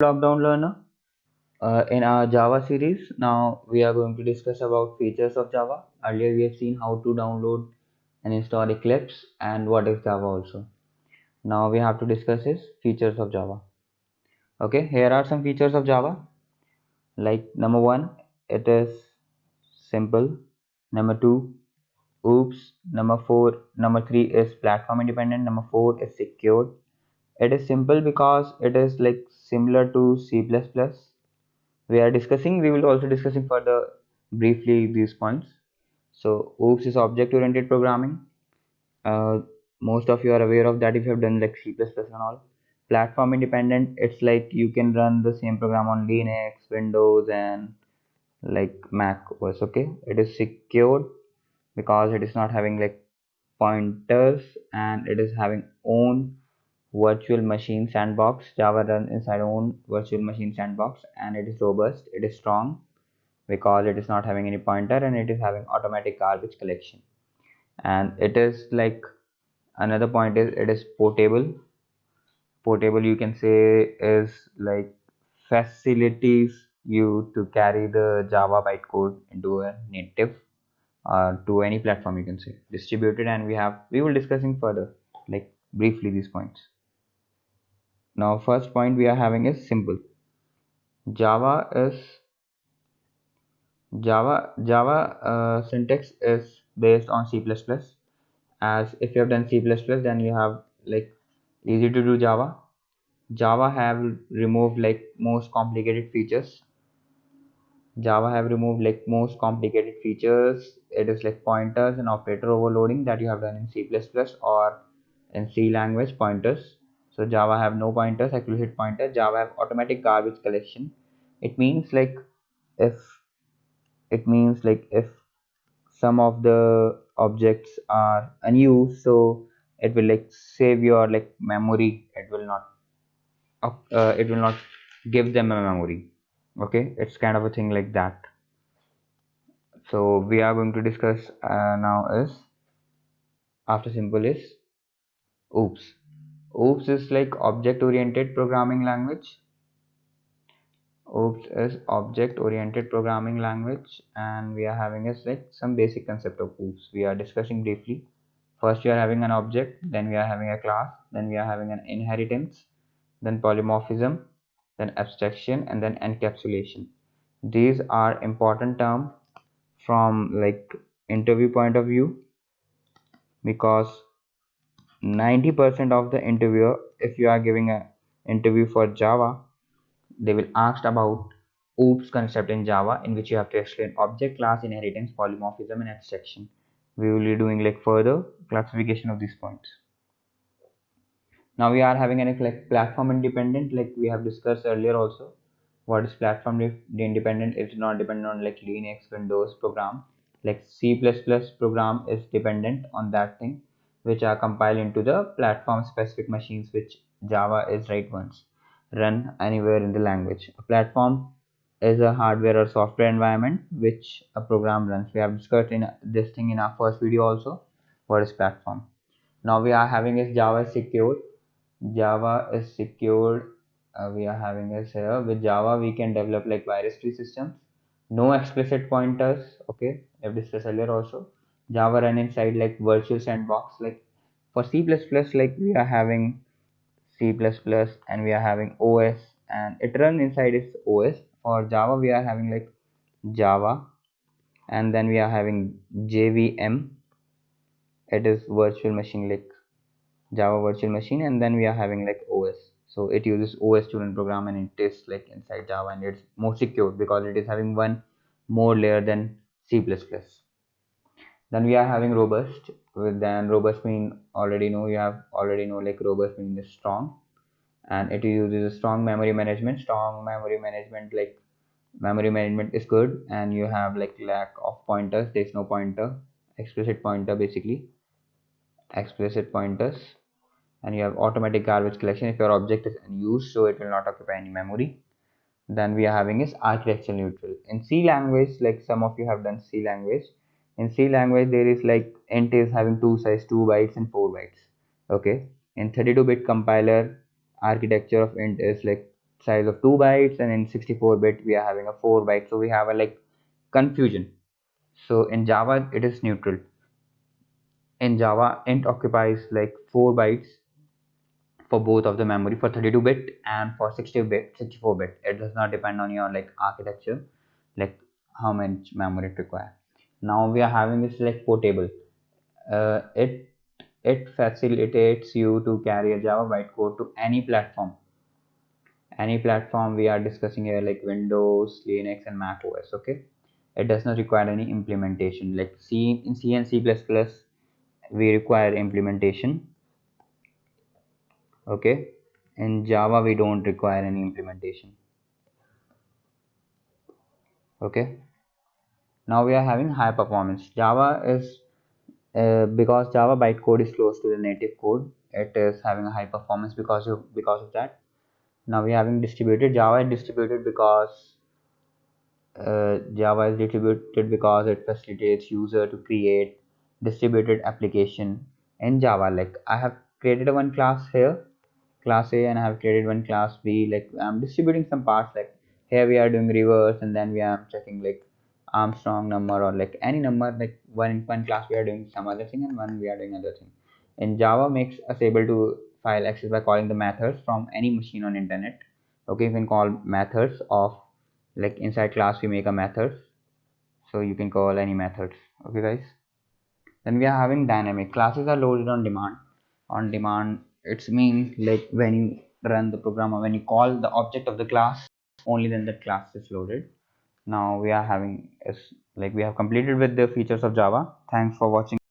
Lockdown Learner. In our Java series, now we are going to discuss about features of Java. Earlier we have seen how to download and install Eclipse and what is Java also. Now we have to discuss is features of Java. Okay, here are some features of Java. Like number one, it is simple. Number two, oops. Number three is platform independent. Number four is secured. It is simple because it is like similar to C++. We will also discussing further briefly these points. So oops is object oriented programming. uh, Most of you are aware of that if you have done like C++ and all. Platform independent, it's like you can run the same program on Linux, Windows, and like Mac OS. Okay, it is secured because it is not having like pointers, and it is having own virtual machine sandbox. Java runs inside own virtual machine sandbox, and it is robust. It is strong because it is not having any pointer, and it is having automatic garbage collection. And it is like, another point is it is portable. Portable, you can say, is like facilities you to carry the Java bytecode into a native, to any platform, you can say distributed. And we will discussing further like briefly these points. Now first point we are having is simple. Java is Java syntax is based on C++. As if you have done C++, then you have like easy to do Java. Java have removed like most complicated features. Java have removed like most complicated features. It is like pointers and operator overloading that you have done in C++ or in C language pointers. So Java have no pointers, explicit pointer. Java have automatic garbage collection. It means like if if some of the objects are unused, so it will like save your like memory. It will not give them a memory. Okay, it's kind of a thing like that. So we are going to discuss now is, after simple is oops. Oops is like object oriented programming language. Oops is object oriented programming language, and we are having is like some basic concept of oops we are discussing briefly. First we are having an object, then we are having a class, then we are having an inheritance, then polymorphism, then abstraction, and then encapsulation. These are important terms from like interview point of view, because 90% of the interviewer, if you are giving a interview for Java, they will ask about oops concept in Java, in which you have to explain object, class, inheritance, polymorphism, and abstraction. We will be doing like further classification of these points. Now we are having an like platform independent, like we have discussed earlier also. What is platform independent? It's not dependent on like Linux, Windows program. Like C++ program is dependent on that thing, which are compiled into the platform specific machines, which Java is right once run anywhere in the language. A platform is a hardware or software environment which a program runs. We have discussed in this thing in our first video also. What is platform? Now we are having is Java secure. Java is secured. We are having this here. With Java, we can develop like virus-free systems. No explicit pointers. Okay, I've discussed earlier also. Java run inside like virtual sandbox. Like for C++, like we are having C++ and we are having OS, and it run inside its OS. For Java, we are having like Java, and then we are having JVM. It is virtual machine, like Java virtual machine, and then we are having like OS. So it uses OS to run program, and it is like inside Java, and it's more secure because it is having one more layer than C++. Then we are having robust. Then robust mean, already know, you have already know like robust mean is strong, and it uses strong memory management. Strong memory management, like memory management is good, and you have like lack of pointers. There's no pointer, explicit pointer basically, explicit pointers. And you have automatic garbage collection if your object is unused, so it will not occupy any memory. Then we are having is architecture neutral. In C language, like some of you have done C language, in C language there is like int is having two size, 2 bytes and 4 bytes. Okay, in 32-bit compiler, architecture of int is like size of 2 bytes, and in 64-bit we are having a 4 byte, so we have a like confusion. So in Java it is neutral. In Java, int occupies like 4 bytes for both of the memory, for 32-bit and for 60-bit 64-bit. It does not depend on your like architecture, like how much memory it requires. Now we are having this like portable. It facilitates you to carry a Java bytecode to any platform we are discussing here, like Windows, Linux, and Mac OS. Okay, it does not require any implementation. Like C and C++, we require implementation. Okay, in Java we don't require any implementation. Okay, now we are having high performance. Java is because Java bytecode is close to the native code, it is having a high performance because of that. Now we are having distributed. Java is distributed because it facilitates user to create distributed application in Java. Like I have created a one class here, class A, and I have created one class B. Like I'm distributing some parts. Like here we are doing reverse, and then we are checking like Armstrong number or like any number. Like one class we are doing some other thing, and one we are doing other thing. In Java makes us able to file access by calling the methods from any machine on internet. Okay, you can call methods of, like inside class we make a methods, so you can call any methods. Okay guys, then we are having dynamic. Classes are loaded on demand. On demand, it's mean like when you run the program or when you call the object of the class, only then the class is loaded. Now we are having is like we have completed with the features of Java. Thanks for watching.